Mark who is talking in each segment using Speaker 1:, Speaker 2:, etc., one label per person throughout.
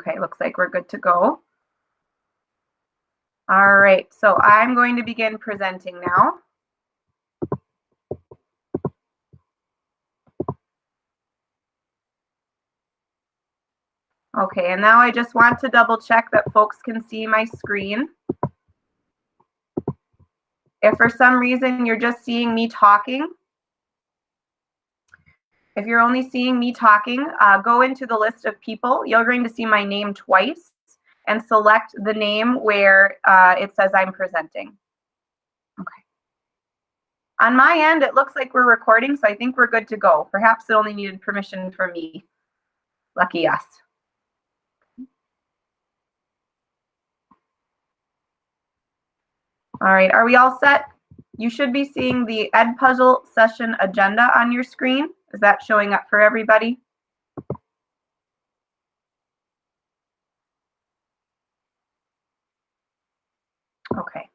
Speaker 1: Okay, looks like we're good to go. All right, so I'm going to begin presenting now. Okay, and now I just want to double check that folks can see my screen. If for some reason you're just seeing me talking, if you're only seeing me talking, go into the list of people. You're going to see my name twice and select the name where it says I'm presenting. Okay. On my end, it looks like we're recording, so I think we're good to go. Perhaps it only needed permission from me. Lucky us. All right, are we all set? You should be seeing the EDpuzzle session agenda on your screen. Is that showing up for everybody? Okay.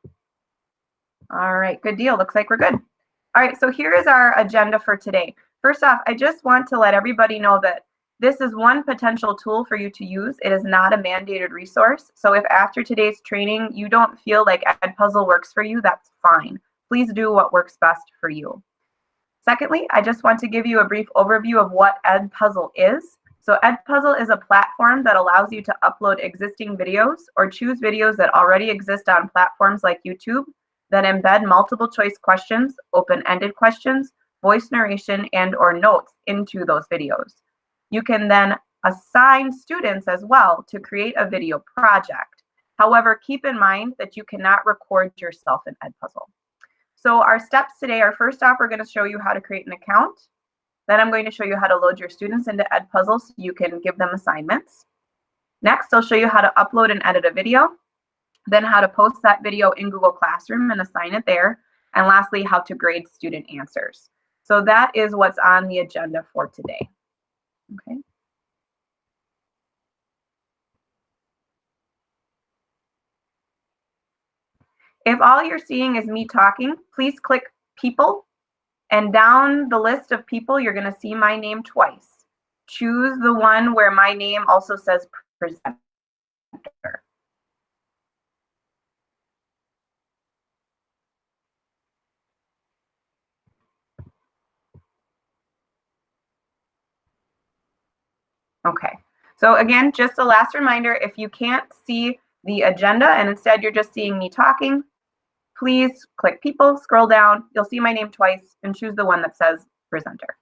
Speaker 1: All right, good deal. Looks like we're good. All right, so here is our agenda for today. First off, I just want to let everybody know that this is one potential tool for you to use. It is not a mandated resource. So if after today's training you don't feel like EDpuzzle works for you, that's fine. Please do what works best for you. Secondly, I just want to give you a brief overview of what EDpuzzle is. So EDpuzzle is a platform that allows you to upload existing videos or choose videos that already exist on platforms like YouTube that embed multiple choice questions, open-ended questions, voice narration, and/or notes into those videos. You can then assign students as well to create a video project. However, keep in mind that you cannot record yourself in EDpuzzle. So our steps today are, first off, we're going to show you how to create an account. Then I'm going to show you how to load your students into EDpuzzle so you can give them assignments. Next, I'll show you how to upload and edit a video. Then how to post that video in Google Classroom and assign it there. And lastly, how to grade student answers. So that is what's on the agenda for today. Okay. If all you're seeing is me talking, please click People. And down the list of people, you're going to see my name twice. Choose the one where my name also says presenter. Okay, so again, just a last reminder, if you can't see the agenda and instead you're just seeing me talking, please click People, scroll down, you'll see my name twice, and choose the one that says presenter.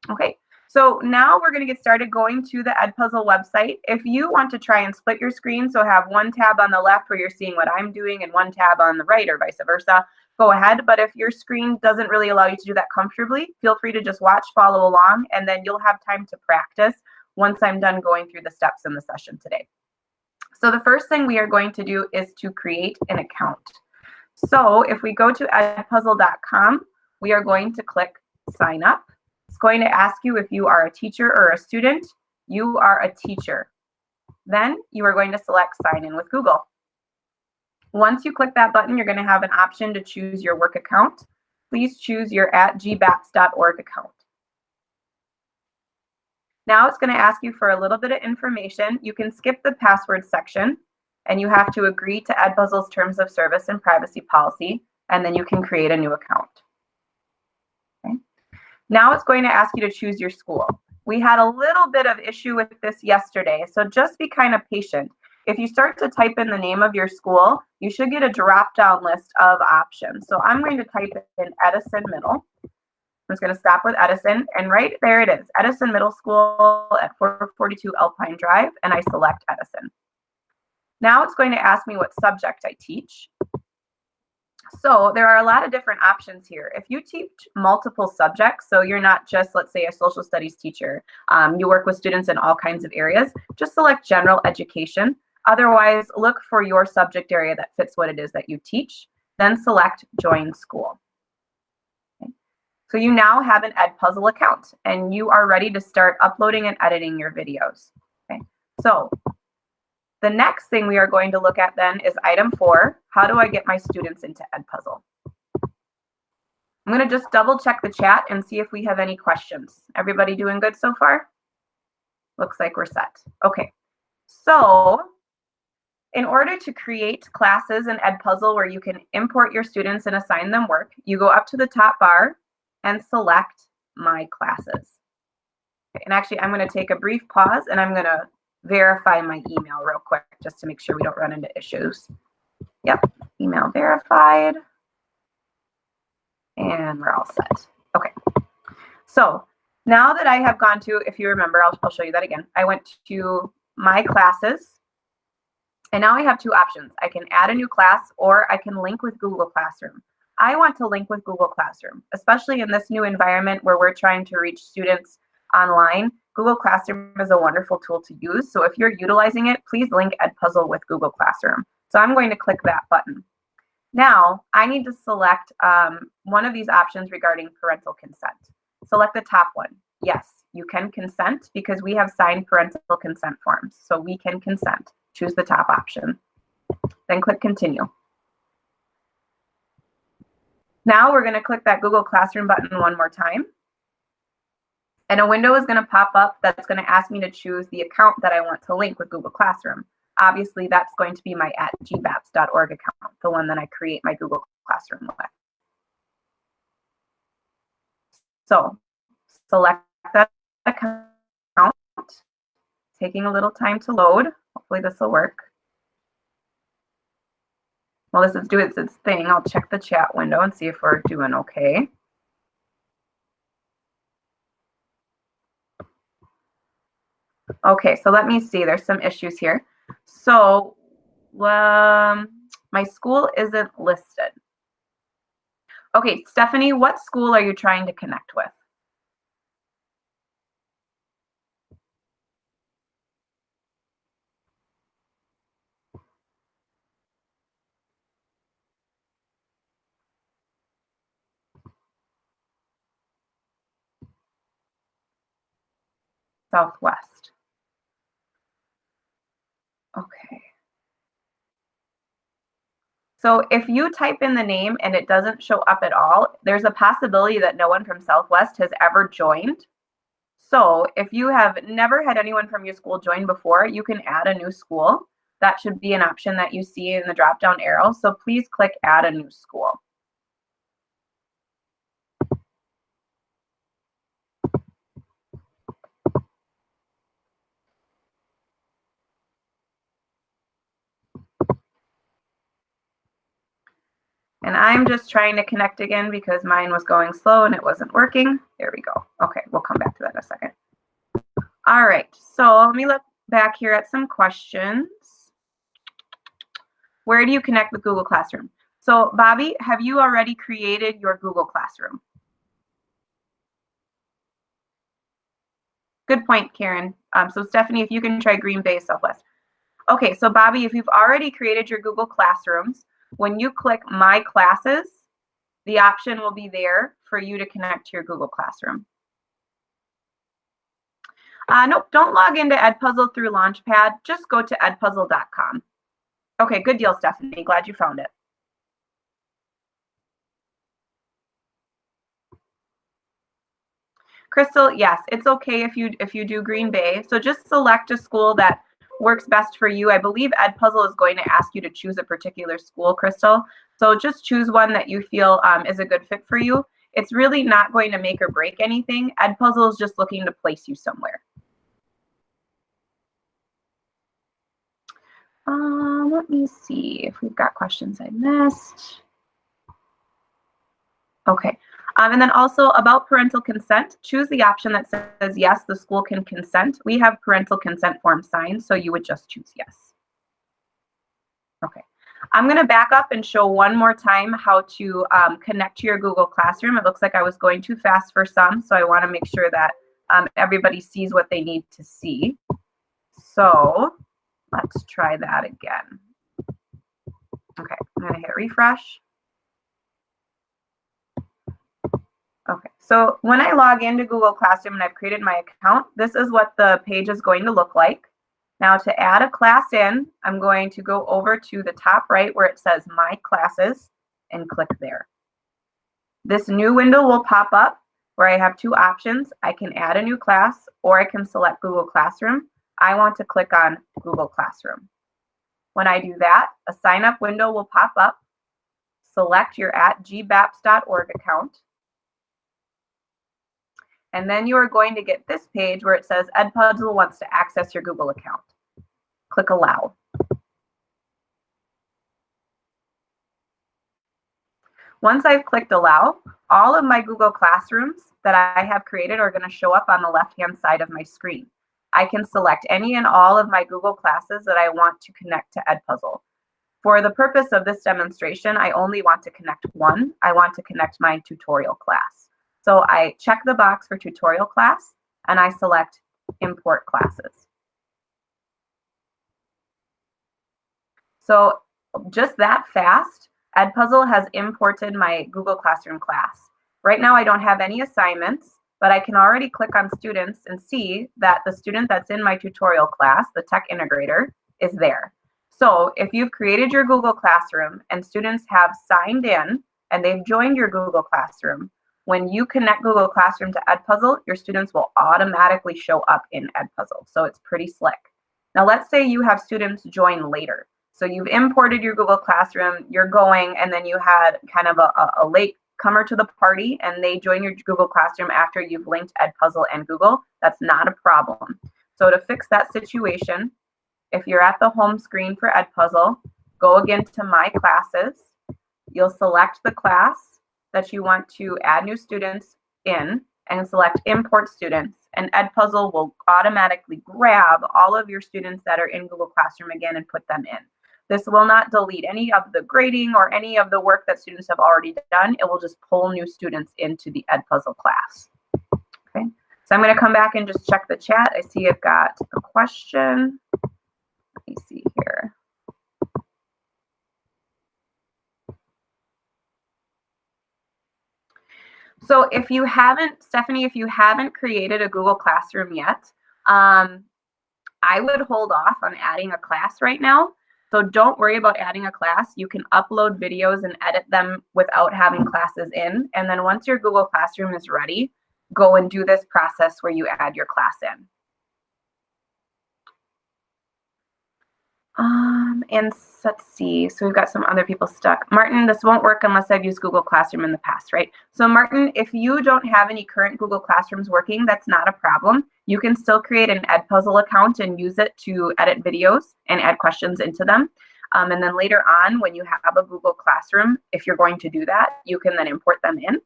Speaker 1: Okay, so now we're going to get started going to the EDpuzzle website. If you want to try and split your screen, so have one tab on the left where you're seeing what I'm doing and one tab on the right or vice versa, go ahead. But if your screen doesn't really allow you to do that comfortably, feel free to just watch, follow along, and then you'll have time to practice once I'm done going through the steps in the session today. So the first thing we are going to do is to create an account. So if we go to edpuzzle.com, we are going to click sign up. It's going to ask you if you are a teacher or a student. You are a teacher. Then you are going to select sign in with Google. Once you click that button, you're going to have an option to choose your work account. Please choose your @gbats.org account. Now it's going to ask you for a little bit of information. You can skip the password section, and you have to agree to EDpuzzle's terms of service and privacy policy, and then you can create a new account. Okay. Now it's going to ask you to choose your school. We had a little bit of issue with this yesterday, so just be kind of patient. If you start to type in the name of your school, you should get a drop-down list of options. So I'm going to type in Edison Middle. I'm just going to stop with Edison, and right there it is, Edison Middle School at 442 Alpine Drive, and I select Edison. Now it's going to ask me what subject I teach. So there are a lot of different options here. If you teach multiple subjects, so you're not just, let's say, a social studies teacher, you work with students in all kinds of areas, just select general education. Otherwise, look for your subject area that fits what it is that you teach, then select join school. So you now have an EDpuzzle account and you are ready to start uploading and editing your videos. Okay. So the next thing we are going to look at then is item 4, how do I get my students into EDpuzzle? I'm going to just double check the chat and see if we have any questions. Everybody doing good so far? Looks like we're set. Okay. So in order to create classes in EDpuzzle where you can import your students and assign them work, you go up to the top bar and select My Classes. Okay, and actually, I'm going to take a brief pause and I'm going to verify my email real quick just to make sure we don't run into issues. Yep, email verified. And we're all set. Okay, so now that I have gone to, if you remember, I'll show you that again. I went to My Classes. And now I have two options. I can add a new class or I can link with Google Classroom. I want to link with Google Classroom, especially in this new environment where we're trying to reach students online. Google Classroom is a wonderful tool to use. So if you're utilizing it, please link EDpuzzle with Google Classroom. So I'm going to click that button. Now I need to select one of these options regarding parental consent. Select the top one. Yes, you can consent because we have signed parental consent forms. So we can consent. Choose the top option. Then click Continue. Now we're going to click that Google Classroom button one more time. And a window is going to pop up that's going to ask me to choose the account that I want to link with Google Classroom. Obviously, that's going to be my @gbaps.org account, the one that I create my Google Classroom with. So select that account. Taking a little time to load. Hopefully this will work. While this is doing its thing, I'll check the chat window and see if we're doing okay. Okay, so let me see. There's some issues here. So my school isn't listed. Okay, Stephanie, what school are you trying to connect with? Southwest. Okay. So if you type in the name and it doesn't show up at all, there's a possibility that no one from Southwest has ever joined. So if you have never had anyone from your school join before, you can add a new school. That should be an option that you see in the drop-down arrow. So please click Add a New School. And I'm just trying to connect again because mine was going slow and it wasn't working. There we go. Okay, we'll come back to that in a second. All right, so let me look back here at some questions. Where do you connect with Google Classroom? So Bobby, have you already created your Google Classroom? Good point, Karen. So Stephanie, if you can try Green Bay Southwest. Okay, so Bobby, if you've already created your Google Classrooms, when you click My Classes, the option will be there for you to connect to your Google Classroom. Nope, don't log into EDpuzzle through Launchpad. Just go to edpuzzle.com. Okay, good deal, Stephanie. Glad you found it. Crystal, yes, it's okay if you do Green Bay. So just select a school that works best for you. I believe EDpuzzle is going to ask you to choose a particular school, Crystal. So just choose one that you feel is a good fit for you. It's really not going to make or break anything. EDpuzzle is just looking to place you somewhere. Let me see if we've got questions I missed. Okay. And then also about parental consent, choose the option that says, yes, the school can consent. We have parental consent form signed, so you would just choose yes. Okay. I'm going to back up and show one more time how to connect to your Google Classroom. It looks like I was going too fast for some, so I want to make sure that everybody sees what they need to see. So let's try that again. Okay, I'm going to hit refresh. Okay, so when I log into Google Classroom and I've created my account, this is what the page is going to look like. Now to add a class in, I'm going to go over to the top right where it says My Classes and click there. This new window will pop up where I have two options. I can add a new class or I can select Google Classroom. I want to click on Google Classroom. When I do that, a sign up window will pop up. Select your @gbaps.org account. And then you are going to get this page where it says EDpuzzle wants to access your Google account. Click Allow. Once I've clicked Allow, all of my Google Classrooms that I have created are going to show up on the left-hand side of my screen. I can select any and all of my Google classes that I want to connect to EDpuzzle. For the purpose of this demonstration, I only want to connect one. I want to connect my tutorial class. So I check the box for tutorial class and I select import classes. So just that fast, EDpuzzle has imported my Google Classroom class. Right now I don't have any assignments, but I can already click on students and see that the student that's in my tutorial class, the tech integrator, is there. So if you've created your Google Classroom and students have signed in and they've joined your Google Classroom, when you connect Google Classroom to EDpuzzle, your students will automatically show up in EDpuzzle. So it's pretty slick. Now let's say you have students join later. So you've imported your Google Classroom, you're going, and then you had kind of a late comer to the party and they join your Google Classroom after you've linked EDpuzzle and Google. That's not a problem. So to fix that situation, if you're at the home screen for EDpuzzle, go again to My Classes. You'll select the class that you want to add new students in and select Import Students, and EDpuzzle will automatically grab all of your students that are in Google Classroom again and put them in. This will not delete any of the grading or any of the work that students have already done. It will just pull new students into the EDpuzzle class. Okay, so I'm going to come back and just check the chat. I see I've got a question. Let me see here. So if you haven't, Stephanie, if you haven't created a Google Classroom yet, I would hold off on adding a class right now. So don't worry about adding a class. You can upload videos and edit them without having classes in. And then once your Google Classroom is ready, go and do this process where you add your class in. And let's see, so we've got some other people stuck. Martin, this won't work unless I've used Google Classroom in the past, right? So Martin, if you don't have any current Google Classrooms working, that's not a problem. You can still create an EDpuzzle account and use it to edit videos and add questions into them. And then later on, when you have a Google Classroom, if you're going to do that, you can then import them in.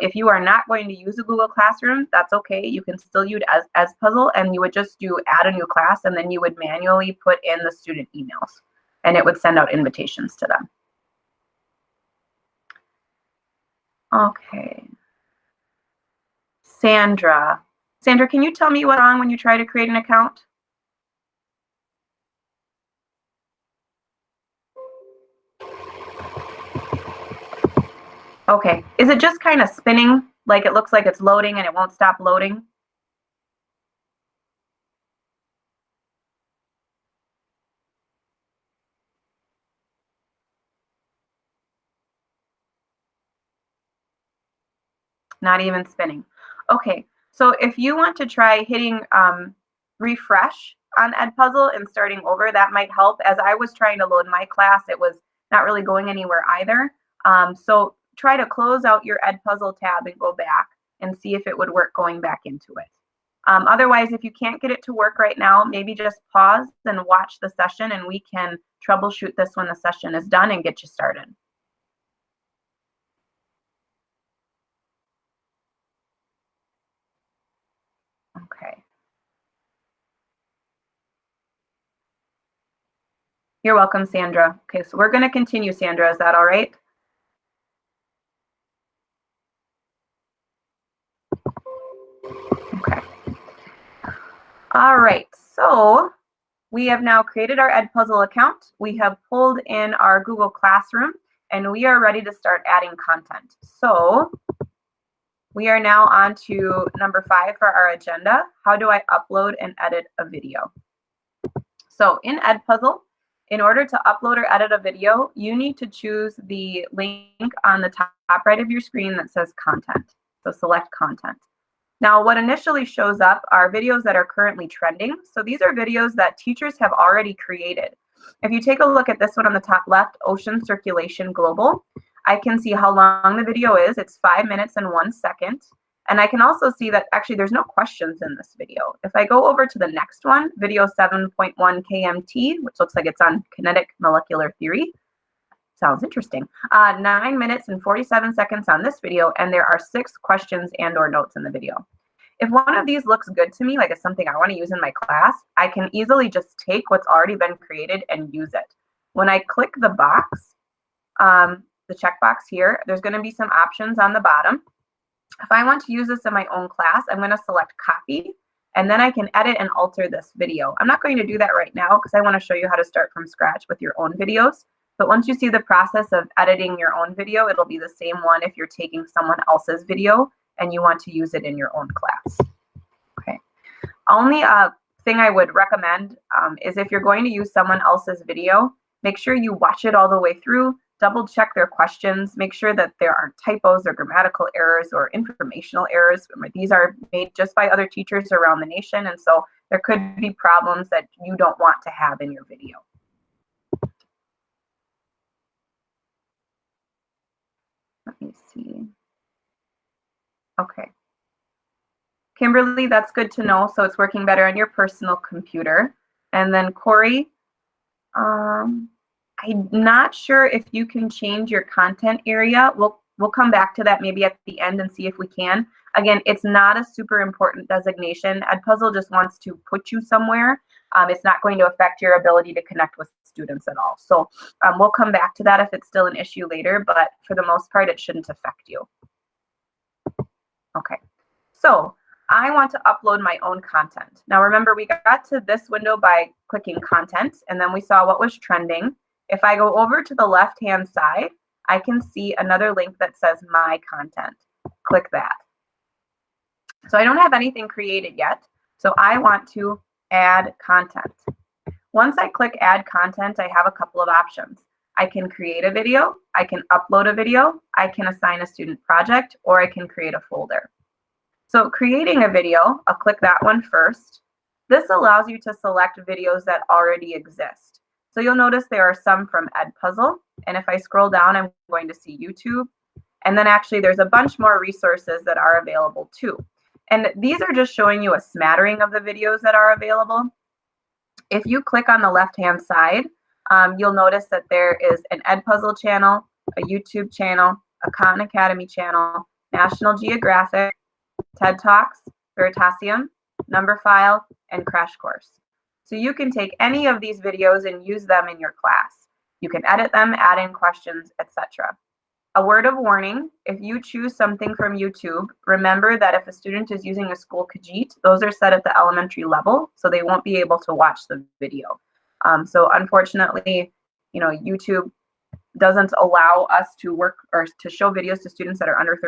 Speaker 1: If you are not going to use a Google Classroom, that's okay. You can still use EDpuzzle, and you would just do add a new class, and then you would manually put in the student emails, and it would send out invitations to them. Okay. Sandra. Sandra, can you tell me what's wrong when you try to create an account? Okay, is it just kind of spinning, like it looks like it's loading and it won't stop loading? Not even spinning. Okay, so if you want to try hitting refresh on EDpuzzle and starting over, that might help. As I was trying to load my class, it was not really going anywhere either. So try to close out your EDpuzzle tab and go back and see if it would work going back into it. Otherwise, if you can't get it to work right now, maybe just pause and watch the session and we can troubleshoot this when the session is done and get you started. Okay. You're welcome, Sandra. Okay, so we're going to continue, Sandra. Is that all right? Okay. All right, so we have now created our EDpuzzle account. We have pulled in our Google Classroom, and we are ready to start adding content. So we are now on to number 5 for our agenda. How do I upload and edit a video? So in EDpuzzle, in order to upload or edit a video, you need to choose the link on the top right of your screen that says content. So select content. Now, what initially shows up are videos that are currently trending. So these are videos that teachers have already created. If you take a look at this one on the top left, Ocean Circulation Global, I can see how long the video is. It's 5 minutes and 1 second. And I can also see that actually there's no questions in this video. If I go over to the next one, video 7.1 KMT, which looks like it's on kinetic molecular theory. Sounds interesting. 9 minutes and 47 seconds on this video, and there are 6 questions and or notes in the video. If one of these looks good to me, like it's something I want to use in my class, I can easily just take what's already been created and use it. When I click the box, the checkbox here, there's going to be some options on the bottom. If I want to use this in my own class, I'm going to select copy, and then I can edit and alter this video. I'm not going to do that right now because I want to show you how to start from scratch with your own videos. But once you see the process of editing your own video, it'll be the same one if you're taking someone else's video and you want to use it in your own class. Okay. Only thing I would recommend is if you're going to use someone else's video, make sure you watch it all the way through, double check their questions, make sure that there aren't typos or grammatical errors or informational errors. These are made just by other teachers around the nation, and so there could be problems that you don't want to have in your video. Let me see. Okay. Kimberly, that's good to know. So it's working better on your personal computer. And then Corey, I'm not sure if you can change your content area. We'll come back to that maybe at the end and see if we can. Again, it's not a super important designation. EDpuzzle just wants to put you somewhere. It's not going to affect your ability to connect with students at all. So we'll come back to that if it's still an issue later, but for the most part, it shouldn't affect you. Okay, so I want to upload my own content. Now remember, we got to this window by clicking content, and then we saw what was trending. If I go over to the left-hand side, I can see another link that says my content. Click that. So I don't have anything created yet, so I want to add content. Once I click add content, I have a couple of options. I can create a video, I can upload a video, I can assign a student project, or I can create a folder. So creating a video, I'll click that one first. This allows you to select videos that already exist. So you'll notice there are some from EDpuzzle, and if I scroll down, I'm going to see YouTube. And then actually there's a bunch more resources that are available too. And these are just showing you a smattering of the videos that are available. If you click on the left-hand side, you'll notice that there is an EDpuzzle channel, a YouTube channel, a Khan Academy channel, National Geographic, TED Talks, Veritasium, Numberphile, and Crash Course. So you can take any of these videos and use them in your class. You can edit them, add in questions, etc. A word of warning, if you choose something from YouTube, remember that if a student is using a school Kajeet, those are set at the elementary level, so they won't be able to watch the video. So unfortunately, YouTube doesn't allow us to work or to show videos to students that are under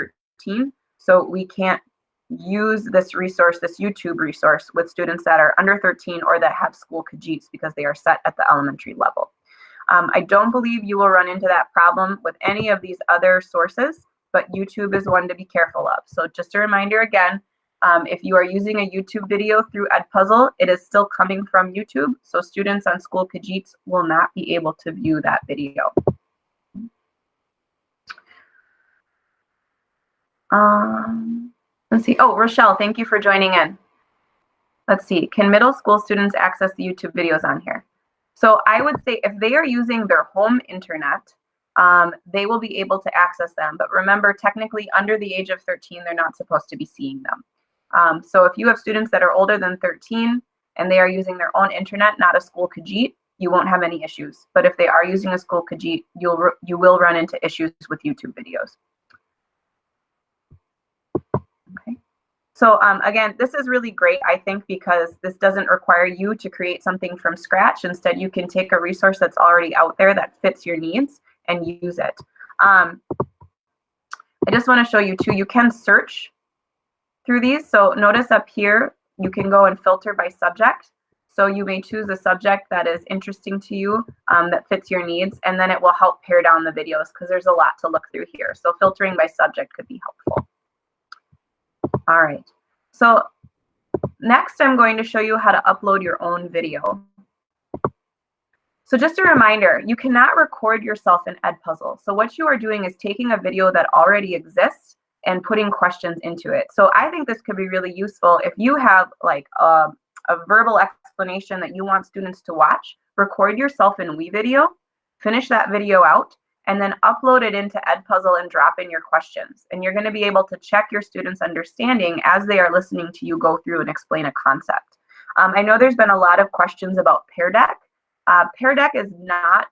Speaker 1: 13. So we can't use this resource, this YouTube resource, with students that are under 13 or that have school Kajeets because they are set at the elementary level. I don't believe you will run into that problem with any of these other sources, but YouTube is one to be careful of. So just a reminder again, if you are using a YouTube video through EDpuzzle, it is still coming from YouTube, so students on school Kajeets will not be able to view that video. Let's see. Oh, Rochelle, thank you for joining in. Let's see. Can middle school students access the YouTube videos on here? So I would say if they are using their home internet, they will be able to access them. But remember, technically under the age of 13, they're not supposed to be seeing them. So if you have students that are older than 13 and they are using their own internet, not a school Kajeet, you won't have any issues. But if they are using a school Kajeet, you will run into issues with YouTube videos. Okay. So again, this is really great, I think, because this doesn't require you to create something from scratch. Instead, you can take a resource that's already out there that fits your needs and use it. I just want to show you too, you can search through these. So notice up here, you can go and filter by subject. So you may choose a subject that is interesting to you, that fits your needs, and then it will help pare down the videos because there's a lot to look through here. So filtering by subject could be helpful. All right. So next, I'm going to show you how to upload your own video. So just a reminder, you cannot record yourself in EDpuzzle. So what you are doing is taking a video that already exists and putting questions into it. So I think this could be really useful if you have like a verbal explanation that you want students to watch. Record yourself in WeVideo, finish that video out, and then upload it into EDpuzzle and drop in your questions. And you're going to be able to check your students' understanding as they are listening to you go through and explain a concept. I know there's been a lot of questions about Pear Deck. Pear Deck is not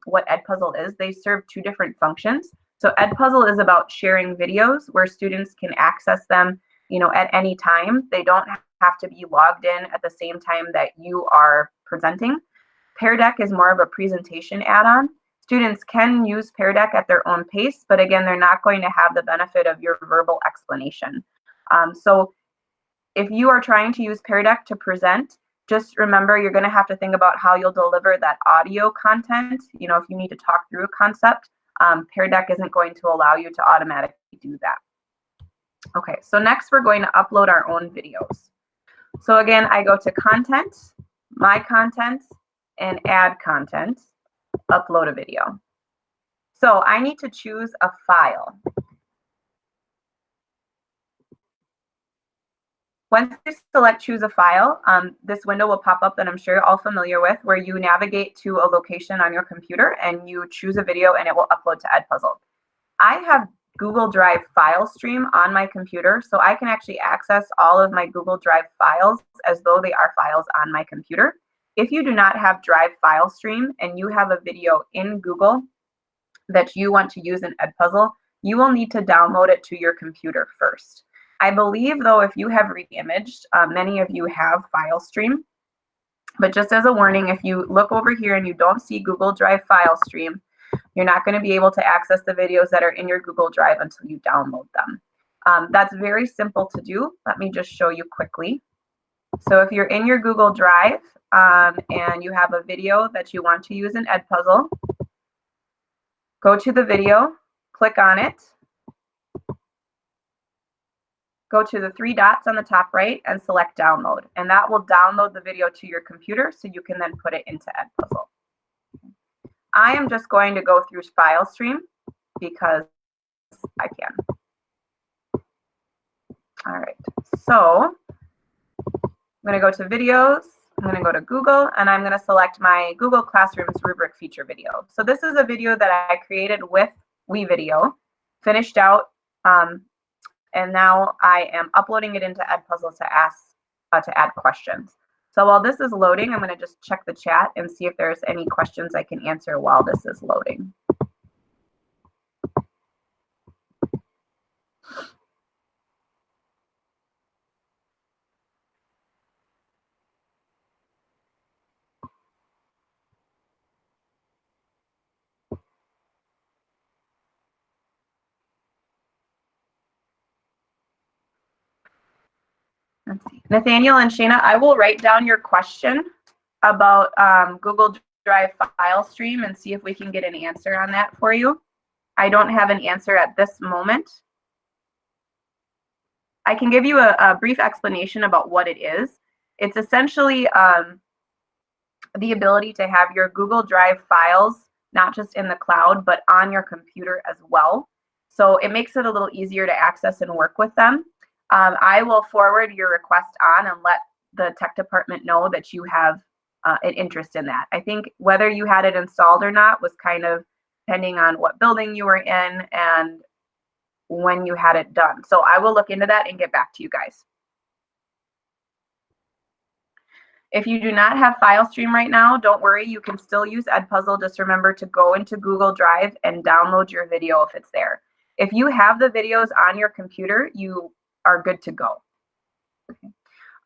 Speaker 1: what EDpuzzle is. They serve two different functions. So EDpuzzle is about sharing videos where students can access them, at any time. They don't have to be logged in at the same time that you are presenting. Pear Deck is more of a presentation add-on. Students can use Pear Deck at their own pace, but again, they're not going to have the benefit of your verbal explanation. So if you are trying to use Pear Deck to present, just remember you're going to have to think about how you'll deliver that audio content. If you need to talk through a concept, Pear Deck isn't going to allow you to automatically do that. Okay, so next we're going to upload our own videos. So again, I go to Content, My Content, and Add Content, Upload a Video. So I need to choose a file. Once you select choose a file, this window will pop up that I'm sure you're all familiar with, where you navigate to a location on your computer and you choose a video and it will upload to EDpuzzle. I have Google Drive file stream on my computer, so I can actually access all of my Google Drive files as though they are files on my computer. If you do not have Drive file stream and you have a video in Google that you want to use in EDpuzzle, you will need to download it to your computer first. I believe, though, if you have reimaged, many of you have file stream. But just as a warning, if you look over here and you don't see Google Drive file stream, you're not going to be able to access the videos that are in your Google Drive until you download them. That's very simple to do. Let me just show you quickly. So if you're in your Google Drive and you have a video that you want to use in EDpuzzle, go to the video, click on it, go to the three dots on the top right and select download. And that will download the video to your computer so you can then put it into EDpuzzle. I am just going to go through file stream because I can. All right, so I'm going to go to videos. I'm going to go to Google and I'm going to select my Google Classroom's rubric feature video. So this is a video that I created with WeVideo, finished out, and now I am uploading it into EDpuzzle to add questions. So while this is loading, I'm going to just check the chat and see if there's any questions I can answer while this is loading. Let's see. Nathaniel and Shayna, I will write down your question about Google Drive file stream and see if we can get an answer on that for you. I don't have an answer at this moment. I can give you a brief explanation about what it is. It's essentially the ability to have your Google Drive files, not just in the cloud, but on your computer as well. So it makes it a little easier to access and work with them. I will forward your request on and let the tech department know that you have an interest in that. I think whether you had it installed or not was kind of depending on what building you were in and when you had it done. So I will look into that and get back to you guys. If you do not have file stream right now, don't worry, you can still use EDpuzzle. Just remember to go into Google Drive and download your video if it's there. If you have the videos on your computer, you are good to go. Okay.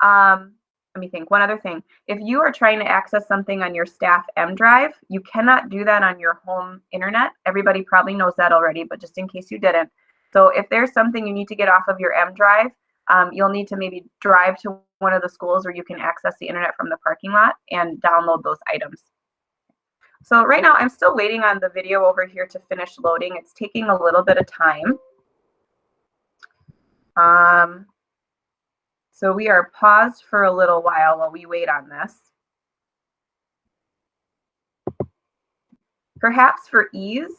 Speaker 1: Let me think. One other thing. If you are trying to access something on your staff M drive, you cannot do that on your home internet. Everybody probably knows that already, but just in case you didn't. So if there's something you need to get off of your M drive, you'll need to maybe drive to one of the schools where you can access the internet from the parking lot and download those items. So right now I'm still waiting on the video over here to finish loading. It's taking a little bit of time. So we are paused for a little while we wait on this. Perhaps for ease,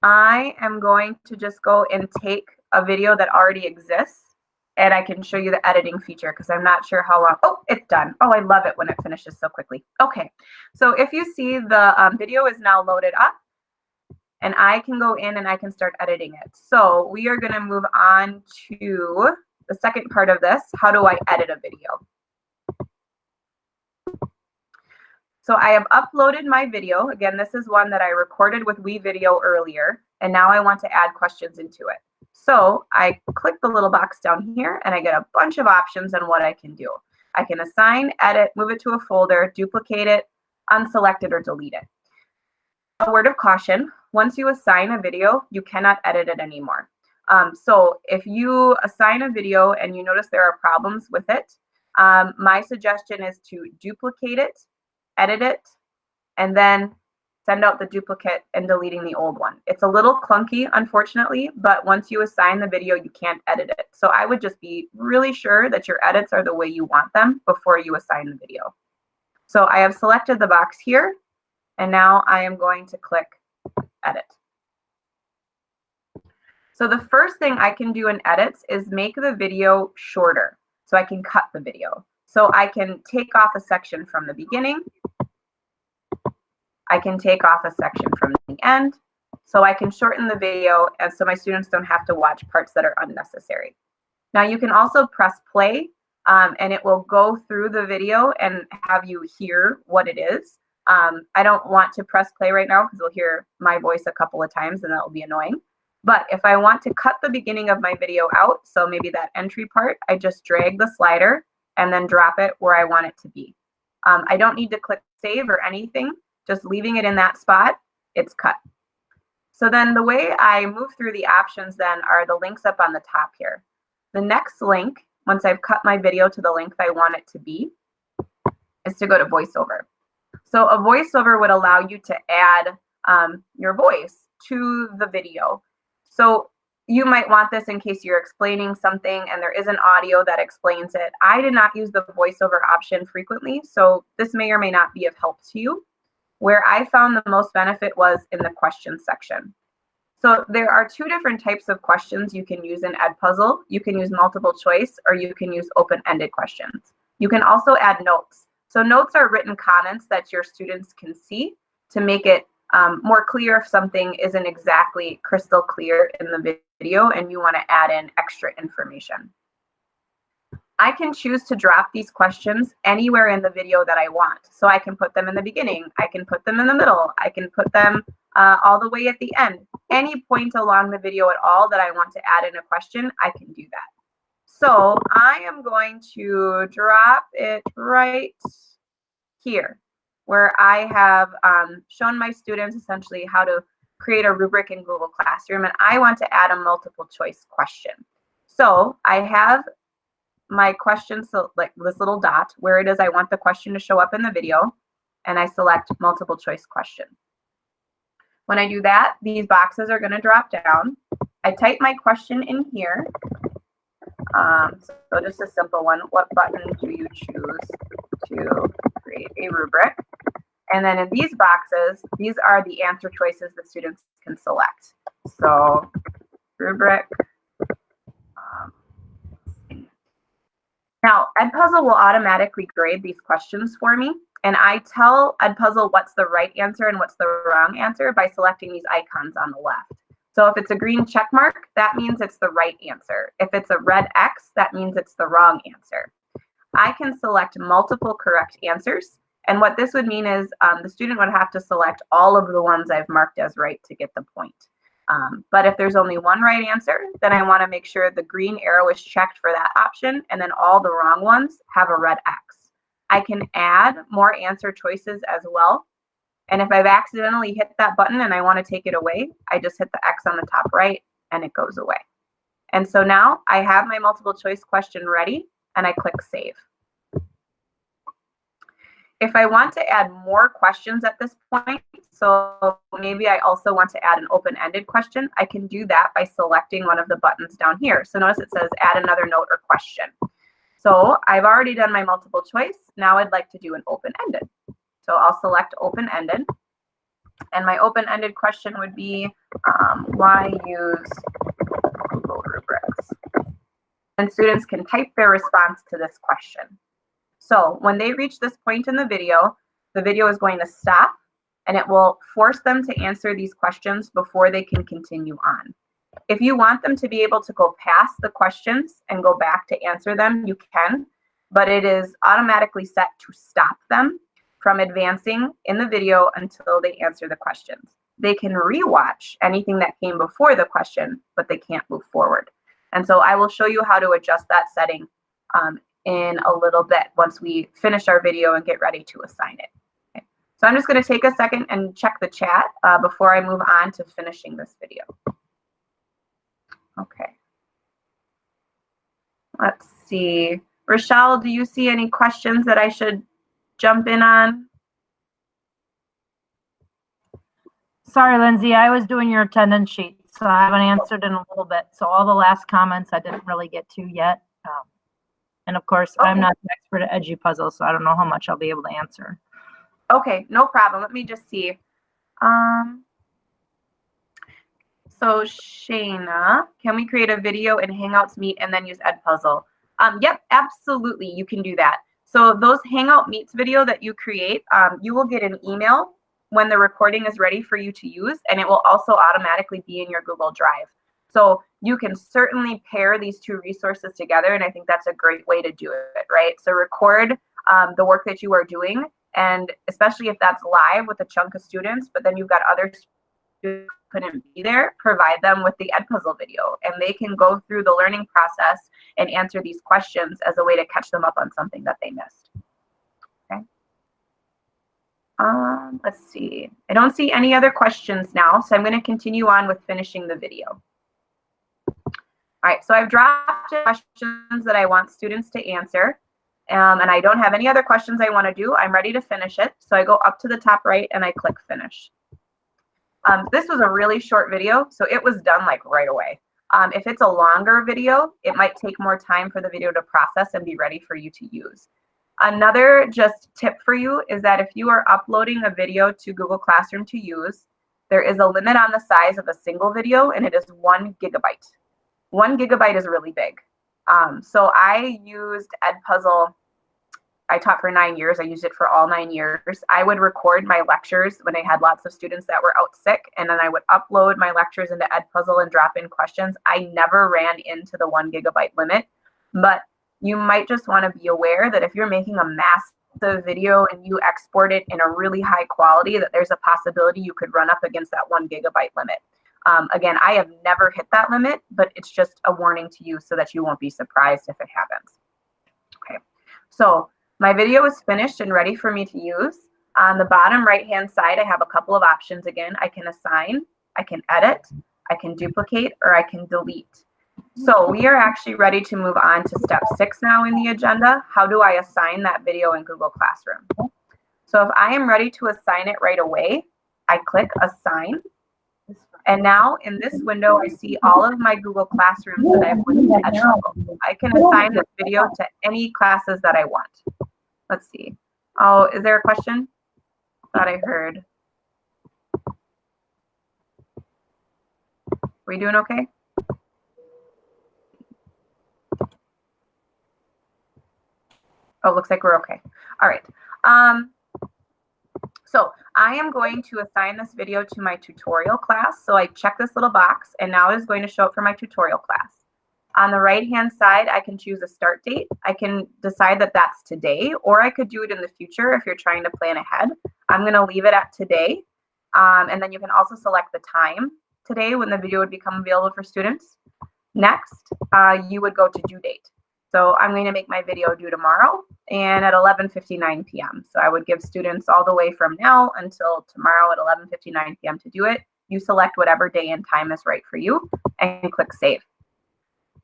Speaker 1: I am going to just go and take a video that already exists, and I can show you the editing feature because I'm not sure how long. Oh, it's done. Oh, I love it when it finishes so quickly. Okay, so if you see the video is now loaded up, and I can go in and I can start editing it. So we are going to move on to the second part of this. How do I edit a video? So I have uploaded my video. Again, this is one that I recorded with WeVideo earlier, and now I want to add questions into it. So I click the little box down here, and I get a bunch of options on what I can do. I can assign, edit, move it to a folder, duplicate it, unselect it, or delete it. A word of caution, once you assign a video, you cannot edit it anymore. So if you assign a video and you notice there are problems with it, my suggestion is to duplicate it, edit it, and then send out the duplicate and deleting the old one. It's a little clunky, unfortunately, but once you assign the video, you can't edit it. So I would just be really sure that your edits are the way you want them before you assign the video. So I have selected the box here, and now I am going to click edit. So the first thing I can do in edits is make the video shorter, so I can cut the video. So I can take off a section from the beginning. I can take off a section from the end. So I can shorten the video, and so my students don't have to watch parts that are unnecessary. Now you can also press play, and it will go through the video and have you hear what it is. I don't want to press play right now because you'll hear my voice a couple of times and that will be annoying. But if I want to cut the beginning of my video out, so maybe that entry part, I just drag the slider and then drop it where I want it to be. I don't need to click save or anything, just leaving it in that spot, it's cut. So then the way I move through the options then are the links up on the top here. The next link, once I've cut my video to the length I want it to be, is to go to voiceover. So a voiceover would allow you to add your voice to the video. So you might want this in case you're explaining something and there is an audio that explains it. I did not use the voiceover option frequently, so this may or may not be of help to you. Where I found the most benefit was in the questions section. So there are two different types of questions you can use in EDpuzzle. You can use multiple choice or you can use open-ended questions. You can also add notes. So notes are written comments that your students can see to make it more clear if something isn't exactly crystal clear in the video and you want to add in extra information. I can choose to drop these questions anywhere in the video that I want. So I can put them in the beginning, I can put them in the middle, I can put them all the way at the end. Any point along the video at all that I want to add in a question, I can do that. So I am going to drop it right here, where I have shown my students essentially how to create a rubric in Google Classroom, and I want to add a multiple choice question. So I have my question, so like this little dot, where it is I want the question to show up in the video, and I select multiple choice question. When I do that, these boxes are going to drop down. I type my question in here. So just a simple one. What button do you choose to create a rubric? And then in these boxes, these are the answer choices the students can select. So rubric. Now, EDpuzzle will automatically grade these questions for me, and I tell EDpuzzle what's the right answer and what's the wrong answer by selecting these icons on the left. So if it's a green check mark, that means it's the right answer. If it's a red X, that means it's the wrong answer. I can select multiple correct answers, and what this would mean is the student would have to select all of the ones I've marked as right to get the point. But if there's only one right answer, then I want to make sure the green arrow is checked for that option, and then all the wrong ones have a red X. I can add more answer choices as well. And if I've accidentally hit that button and I want to take it away, I just hit the X on the top right and it goes away. And so now I have my multiple choice question ready and I click save. If I want to add more questions at this point, so maybe I also want to add an open-ended question, I can do that by selecting one of the buttons down here. So notice it says add another note or question. So I've already done my multiple choice. Now I'd like to do an open-ended. So I'll select open-ended. And my open-ended question would be, why use Google rubrics? And students can type their response to this question. So when they reach this point in the video is going to stop, and it will force them to answer these questions before they can continue on. If you want them to be able to go past the questions and go back to answer them, you can, but it is automatically set to stop them from advancing in the video until they answer the questions. They can rewatch anything that came before the question, but they can't move forward. And so I will show you how to adjust that setting in a little bit once we finish our video and get ready to assign it. Okay. So I'm just going to take a second and check the chat before I move on to finishing this video. Okay. Let's see. Rochelle, do you see any questions that I should jump in on?
Speaker 2: Sorry, Lindsay, I was doing your attendance sheet, so I haven't answered in a little bit. So all the last comments I didn't really get to yet. And of course, okay. I'm not an expert at EDpuzzle, so I don't know how much I'll be able to answer.
Speaker 1: Okay, no problem. Let me just see. So Shayna, can we create a video in Hangouts Meet and then use EDpuzzle? Yep, absolutely, you can do that. So those Hangout Meets video that you create, you will get an email when the recording is ready for you to use, and it will also automatically be in your Google Drive. So you can certainly pair these two resources together, and I think that's a great way to do it, right? So record the work that you are doing, and especially if that's live with a chunk of students, but then you've got other students who couldn't be there, provide them with the EDpuzzle video, and they can go through the learning process and answer these questions as a way to catch them up on something that they missed. Okay. Let's see. I don't see any other questions now, so I'm going to continue on with finishing the video. All right, so I've dropped questions that I want students to answer, and I don't have any other questions I want to do. I'm ready to finish it. So I go up to the top right and I click finish. This was a really short video, so it was done like right away. If it's a longer video, it might take more time for the video to process and be ready for you to use. Another just tip for you is that if you are uploading a video to Google Classroom to use, there is a limit on the size of a single video, and it is 1 gigabyte. 1 gigabyte is really big. So I used EDpuzzle. I taught for 9 years. I used it for all 9 years. I would record my lectures when I had lots of students that were out sick, and then I would upload my lectures into EDpuzzle and drop in questions. I never ran into the 1 gigabyte limit, but you might just want to be aware that if you're making a massive video and you export it in a really high quality, that there's a possibility you could run up against that 1 gigabyte limit. Again, I have never hit that limit, but it's just a warning to you so that you won't be surprised if it happens. Okay, so my video is finished and ready for me to use. On the bottom right-hand side, I have a couple of options again. I can assign, I can edit, I can duplicate, or I can delete. So we are actually ready to move on to step 6 now in the agenda. How do I assign that video in Google Classroom? So if I am ready to assign it right away, I click Assign. And now in this window, I see all of my Google Classrooms that I have linked to EDpuzzle. I can assign this video to any classes that I want. Let's see. Oh, is there a question? Thought I heard. We doing okay? Oh, looks like we're okay. All right. So I am going to assign this video to my tutorial class. So I check this little box, and now it is going to show up for my tutorial class. On the right-hand side, I can choose a start date. I can decide that that's today, or I could do it in the future if you're trying to plan ahead. I'm going to leave it at today. And then you can also select the time today when the video would become available for students. Next, you would go to due date. So I'm going to make my video due tomorrow and at 11:59 p.m. So I would give students all the way from now until tomorrow at 11:59 p.m. to do it. You select whatever day and time is right for you and click save.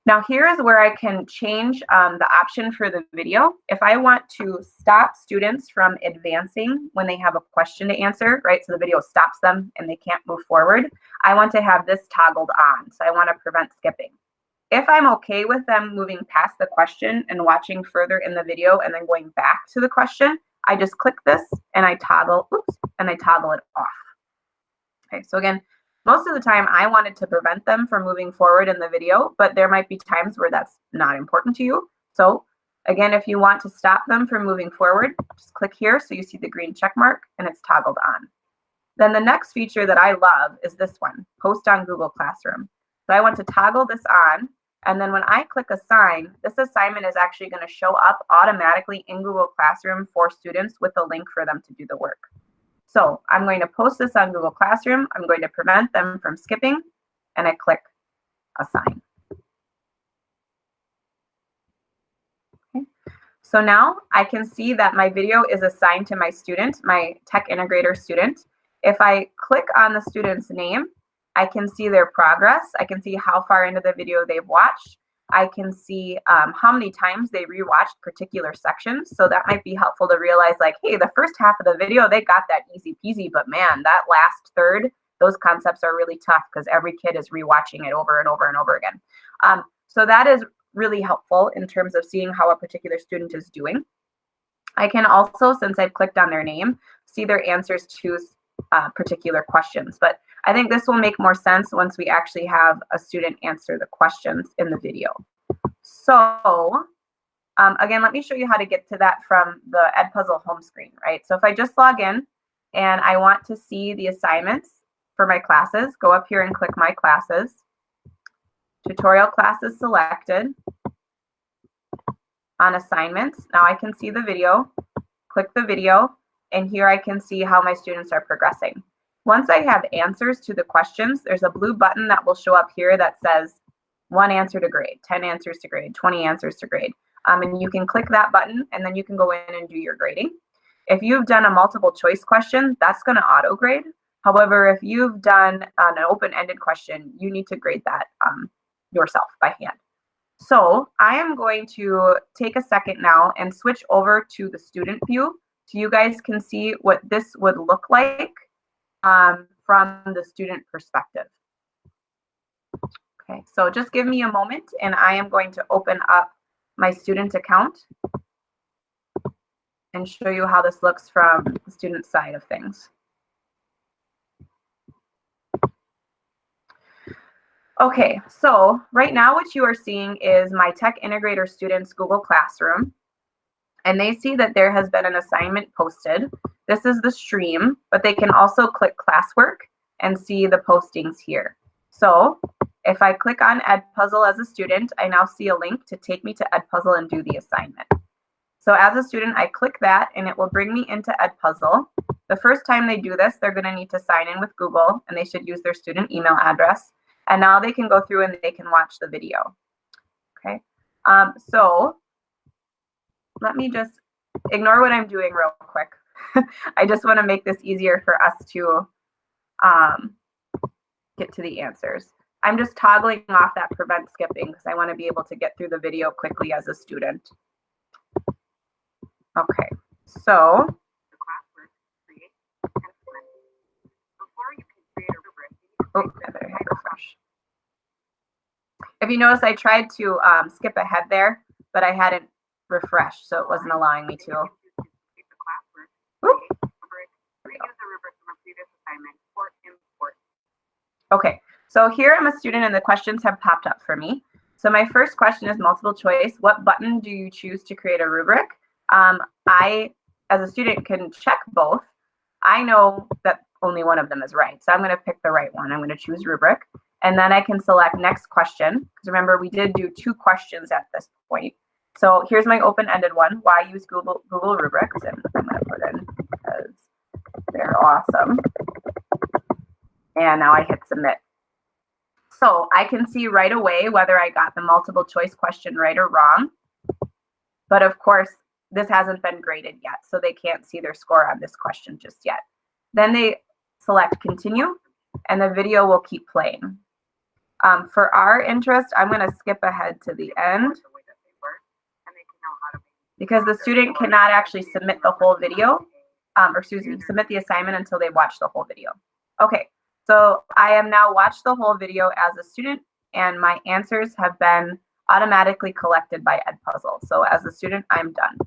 Speaker 1: Now here is where I can change the option for the video. If I want to stop students from advancing when they have a question to answer, right? So the video stops them and they can't move forward. I want to have this toggled on. So I want to prevent skipping. If I'm okay with them moving past the question and watching further in the video and then going back to the question, I just click this and I toggle, and I toggle it off. Okay, so again, most of the time I wanted to prevent them from moving forward in the video, but there might be times where that's not important to you. So again, if you want to stop them from moving forward, just click here so you see the green check mark and it's toggled on. Then the next feature that I love is this one, Post on Google Classroom. So I want to toggle this on, and then when I click Assign, this assignment is actually going to show up automatically in Google Classroom for students with a link for them to do the work. So I'm going to post this on Google Classroom. I'm going to prevent them from skipping, and I click Assign. Okay. So now I can see that my video is assigned to my student, my Tech Integrator student. If I click on the student's name, I can see their progress. I can see how far into the video they've watched. I can see how many times they rewatched particular sections. So that might be helpful to realize, like, hey, the first half of the video, they got that easy peasy, but man, that last third, those concepts are really tough because every kid is rewatching it over and over and over again. So that is really helpful in terms of seeing how a particular student is doing. I can also, since I've clicked on their name, see their answers to particular questions. But I think this will make more sense once we actually have a student answer the questions in the video. So again, let me show you how to get to that from the EDpuzzle home screen, right? So if I just log in and I want to see the assignments for my classes, go up here and click My Classes. Tutorial classes selected. On assignments, now I can see the video, click the video, and here I can see how my students are progressing. Once I have answers to the questions, there's a blue button that will show up here that says 1 answer to grade, 10 answers to grade, 20 answers to grade. And you can click that button and then you can go in and do your grading. If you've done a multiple choice question, that's going to auto grade. However, if you've done an open-ended question, you need to grade that yourself by hand. So I am going to take a second now and switch over to the student view so you guys can see what this would look like from the student perspective. Okay, so just give me a moment and I am going to open up my student account and show you how this looks from the student side of things. Okay, so right now what you are seeing is my Tech Integrator students' Google Classroom. And they see that there has been an assignment posted. This is the stream, but they can also click classwork and see the postings here. So if I click on EDpuzzle as a student, I now see a link to take me to EDpuzzle and do the assignment. So as a student, I click that and it will bring me into EDpuzzle. The first time they do this, they're going to need to sign in with Google and they should use their student email address. And now they can go through and they can watch the video. Okay, so let me just ignore what I'm doing real quick. I just want to make this easier for us to get to the answers. I'm just toggling off that prevent skipping because I want to be able to get through the video quickly as a student. Okay, so oh, I better hit refresh. If you notice, I tried to skip ahead there, but I hadn't refreshed, so it wasn't allowing me to. Oop. Okay, so here I'm a student and the questions have popped up for me. So my first question is multiple choice. What button do you choose to create a rubric? I, as a student, can check both. I know that only one of them is right, so I'm going to pick the right one. I'm going to choose rubric, and then I can select next question, because remember, we did do 2 questions at this point. So here's my open-ended one. Why use Google rubrics? And I'm going to put in because they're awesome. And now I hit submit. So I can see right away whether I got the multiple choice question right or wrong. But of course, this hasn't been graded yet, so they can't see their score on this question just yet. Then they select continue, and the video will keep playing. For our interest, I'm going to skip ahead to the end because the student cannot actually submit the whole video, or excuse me, submit the assignment until they watch the whole video. Okay, so I am now watched the whole video as a student, and my answers have been automatically collected by EDpuzzle. So as a student, I'm done.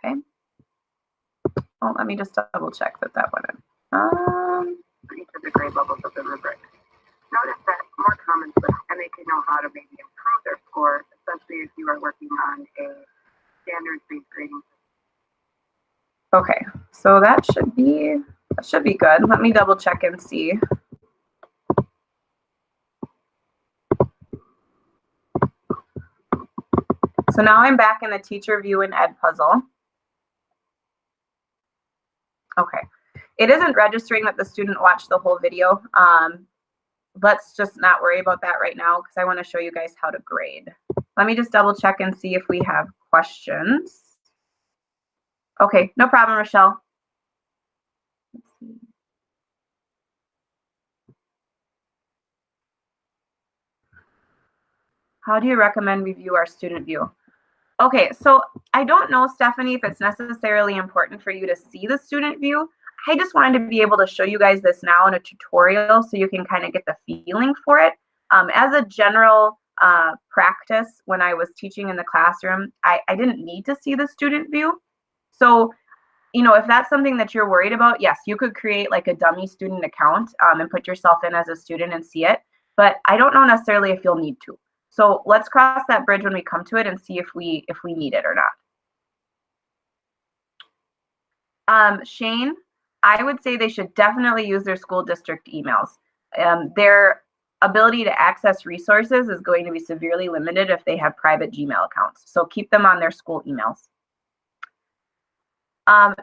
Speaker 1: Okay. Oh, let me just double check that that went in.
Speaker 3: For each of the grade levels of the rubric. Notice that more comments with MAK know how to maybe improve their score, especially if you are working on a standards-based grading.
Speaker 1: Okay, so that should be good. Let me double check and see. So now I'm back in the teacher view in EDpuzzle. Okay, it isn't registering that the student watched the whole video. Let's just not worry about that right now because I want to show you guys how to grade. Let me just double check and see if we have questions. Okay, no problem, Rochelle. Let's see. How do you recommend we view our student view? Okay, so I don't know, Stephanie, if it's necessarily important for you to see the student view. I just wanted to be able to show you guys this now in a tutorial so you can kind of get the feeling for it. As a general practice, when I was teaching in the classroom, I didn't need to see the student view. So, you know, if that's something that you're worried about, yes, you could create like a dummy student account and put yourself in as a student and see it. But I don't know necessarily if you'll need to. So let's cross that bridge when we come to it and see if we need it or not. Shane, I would say they should definitely use their school district emails. Their ability to access resources is going to be severely limited if they have private Gmail accounts. So keep them on their school emails.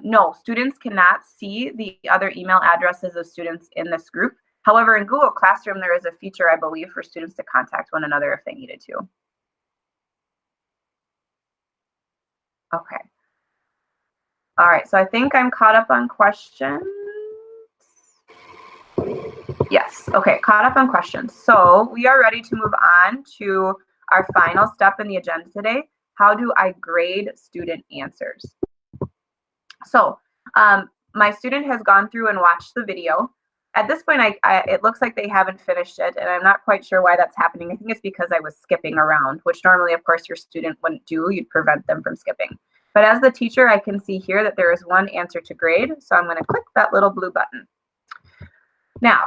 Speaker 1: No, students cannot see the other email addresses of students in this group. However, in Google Classroom, there is a feature, I believe, for students to contact one another if they needed to. Okay. All right, so I think I'm caught up on questions. Yes, okay, caught up on questions. So we are ready to move on to our final step in the agenda today. How do I grade student answers? So my student has gone through and watched the video. At this point, it looks like they haven't finished it, and I'm not quite sure why that's happening. I think it's because I was skipping around, which normally, of course, your student wouldn't do. You'd prevent them from skipping. But as the teacher, I can see here that there is one answer to grade, so I'm going to click that little blue button. Now,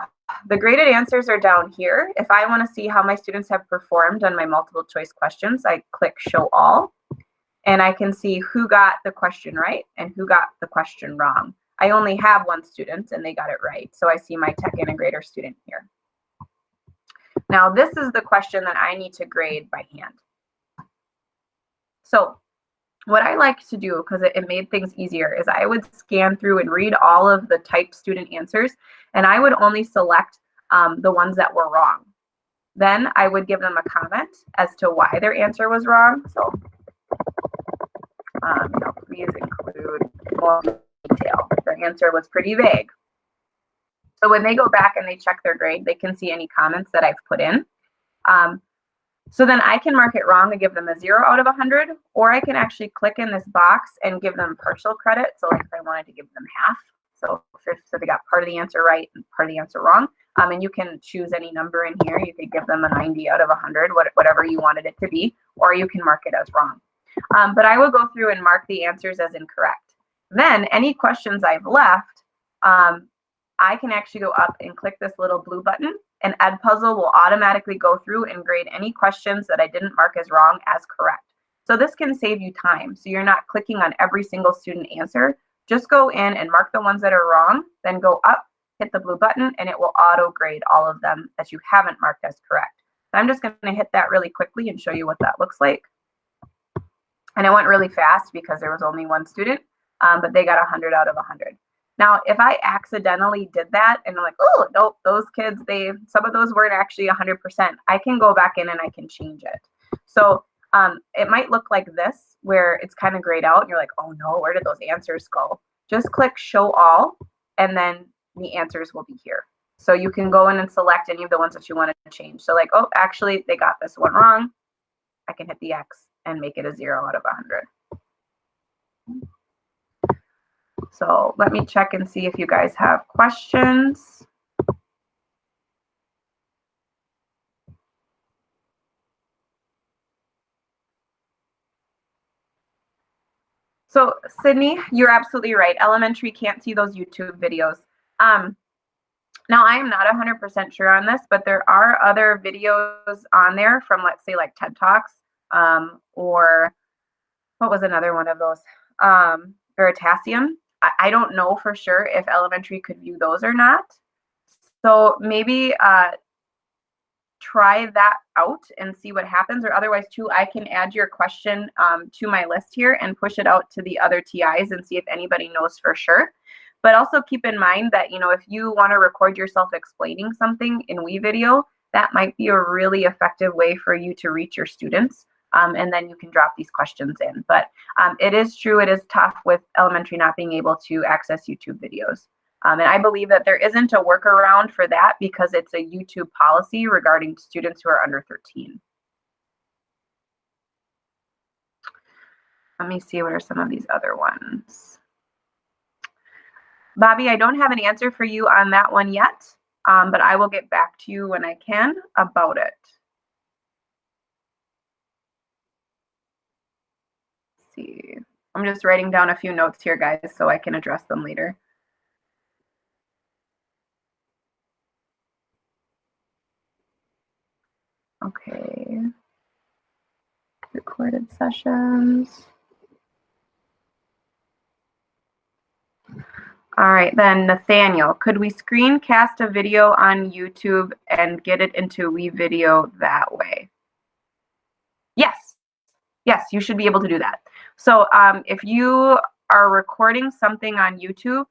Speaker 1: the graded answers are down here. If I want to see how my students have performed on my multiple choice questions, I click Show All, and I can see who got the question right and who got the question wrong. I only have one student, and they got it right, so I see my Tech Integrator student here. Now, this is the question that I need to grade by hand. So what I like to do, because it made things easier, is I would scan through and read all of the typed student answers, and I would only select the ones that were wrong. Then I would give them a comment as to why their answer was wrong. So, please include more detail. Their answer was pretty vague. So when they go back and they check their grade, they can see any comments that I've put in. So then I can mark it wrong and give them a 0 out of 100, or I can actually click in this box and give them partial credit. So like if I wanted to give them half, so they got part of the answer right and part of the answer wrong. And you can choose any number in here. You could give them a 90 out of 100, whatever you wanted it to be, or you can mark it as wrong. But I will go through and mark the answers as incorrect. Then any questions I've left, I can actually go up and click this little blue button, and EDpuzzle will automatically go through and grade any questions that I didn't mark as wrong as correct. So this can save you time. So you're not clicking on every single student answer. Just go in and mark the ones that are wrong, then go up, hit the blue button, and it will auto grade all of them that you haven't marked as correct. So I'm just going to hit that really quickly and show you what that looks like. And it went really fast because there was only one student, but they got 100 out of 100. Now, if I accidentally did that and I'm like, oh, nope, those kids, some of those weren't actually 100%, I can go back in and I can change it. So it might look like this, where it's kind of grayed out and you're like, oh no, where did those answers go? Just click Show All, and then the answers will be here. So you can go in and select any of the ones that you want to change. So like, oh, actually, they got this one wrong. I can hit the X and make it a 0 out of 100. So let me check and see if you guys have questions. So Sydney, you're absolutely right. Elementary can't see those YouTube videos. Now I am not 100% sure on this, but there are other videos on there from, let's say, like TED Talks, or what was another one of those? Veritasium. I don't know for sure if elementary could view those or not. So maybe try that out and see what happens, or otherwise too, I can add your question to my list here and push it out to the other TIs and see if anybody knows for sure. But also keep in mind that, you know, if you want to record yourself explaining something in WeVideo, that might be a really effective way for you to reach your students. And then you can drop these questions in. But it is true, it is tough with elementary not being able to access YouTube videos. And I believe that there isn't a workaround for that because it's a YouTube policy regarding students who are under 13. Let me see, what are some of these other ones? Bobby, I don't have an answer for you on that one yet, but I will get back to you when I can about it. Let's see, I'm just writing down a few notes here, guys, so I can address them later. Okay, recorded sessions. All right, then Nathaniel, could we screencast a video on YouTube and get it into WeVideo that way? Yes, yes, you should be able to do that. So if you are recording something on YouTube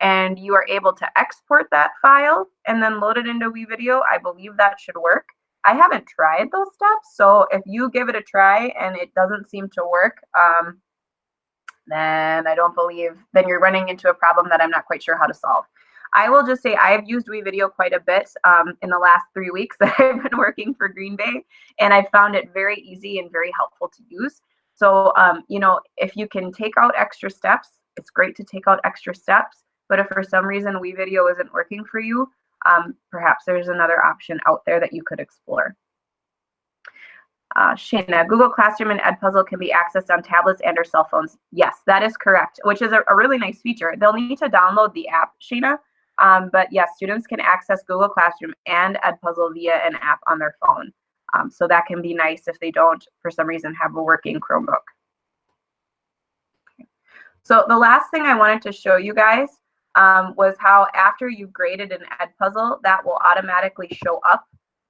Speaker 1: and you are able to export that file and then load it into WeVideo, I believe that should work. I haven't tried those steps, so if you give it a try and it doesn't seem to work, then I don't believe, then you're running into a problem that I'm not quite sure how to solve. I will just say I've used WeVideo quite a bit in the last 3 weeks that I've been working for Green Bay, and I found it very easy and very helpful to use. So, you know, if you can take out extra steps, it's great to take out extra steps, but if for some reason WeVideo isn't working for you, perhaps there's another option out there that you could explore. Shana, Google Classroom and EDpuzzle can be accessed on tablets and or cell phones. Yes, that is correct, which is a really nice feature. They'll need to download the app, Shana, but yes, students can access Google Classroom and EDpuzzle via an app on their phone. So that can be nice if they don't, for some reason, have a working Chromebook. Okay. So the last thing I wanted to show you guys was how after you've graded an EDpuzzle, that will automatically show up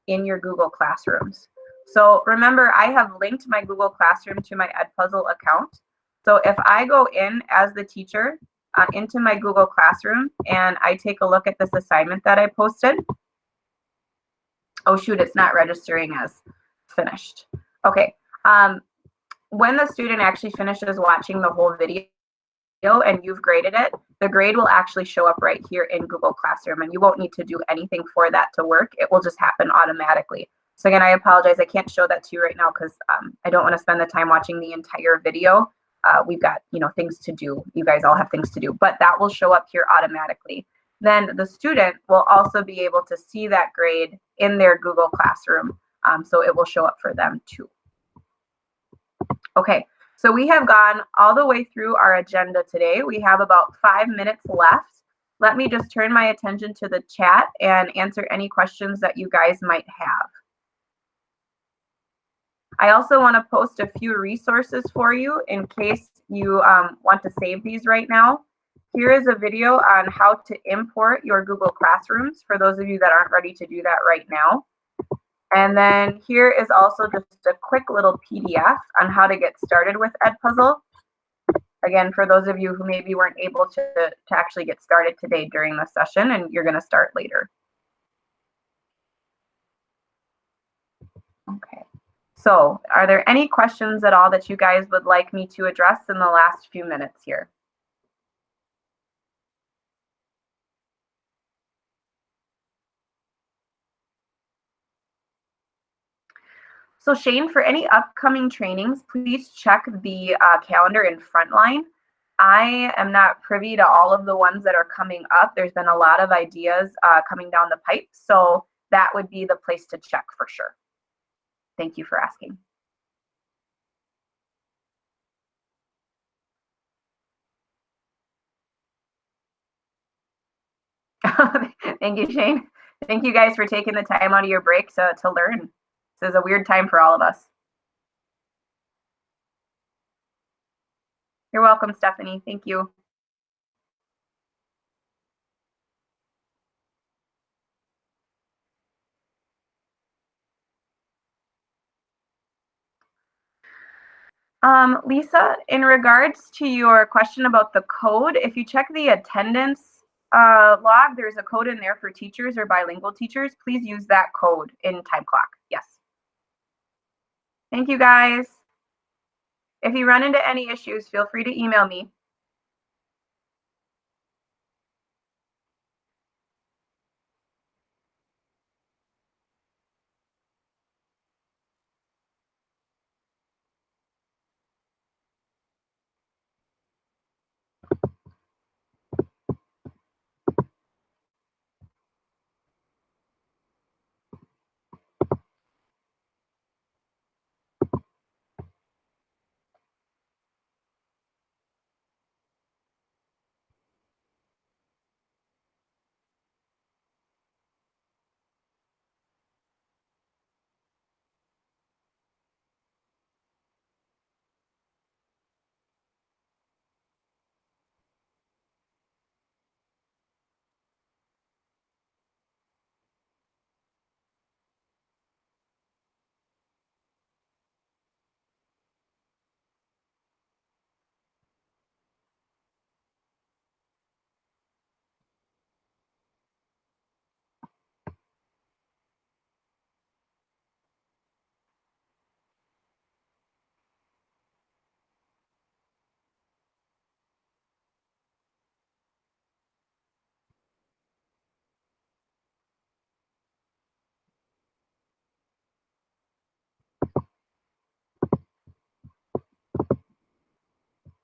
Speaker 1: in your Google Classrooms. So remember, I have linked my Google Classroom to my EDpuzzle account. So if I go in as the teacher into my Google Classroom and I take a look at this assignment that I posted. Oh shoot, it's not registering as finished. Okay, when the student actually finishes watching the whole video and you've graded it, the grade will actually show up right here in Google Classroom, and you won't need to do anything for that to work. It will just happen automatically. So again, I apologize, I can't show that to you right now because I don't want to spend the time watching the entire video. We've got, you know, things to do. You guys all have things to do, but that will show up here automatically. Then the student will also be able to see that grade in their Google Classroom. So it will show up for them too. Okay, so we have gone all the way through our agenda today. We have about 5 minutes left. Let me just turn my attention to the chat and answer any questions that you guys might have. I also want to post a few resources for you in case you want to save these right now. Here is a video on how to import your Google Classrooms for those of you that aren't ready to do that right now. And then here is also just a quick little PDF on how to get started with EDpuzzle. Again, for those of you who maybe weren't able to actually get started today during the session and you're going to start later. Okay. So are there any questions at all that you guys would like me to address in the last few minutes here? So Shane, for any upcoming trainings, please check the calendar in Frontline. I am not privy to all of the ones that are coming up. There's been a lot of ideas coming down the pipe, so that would be the place to check for sure. Thank you for asking. Thank you, Shane. Thank you guys for taking the time out of your break to learn. This is a weird time for all of us. You're welcome, Stephanie. Thank you. Lisa, in regards to your question about the code, if you check the attendance log, there's a code in there for teachers or bilingual teachers. Please use that code in time clock. Yes. Thank you, guys. If you run into any issues, feel free to email me.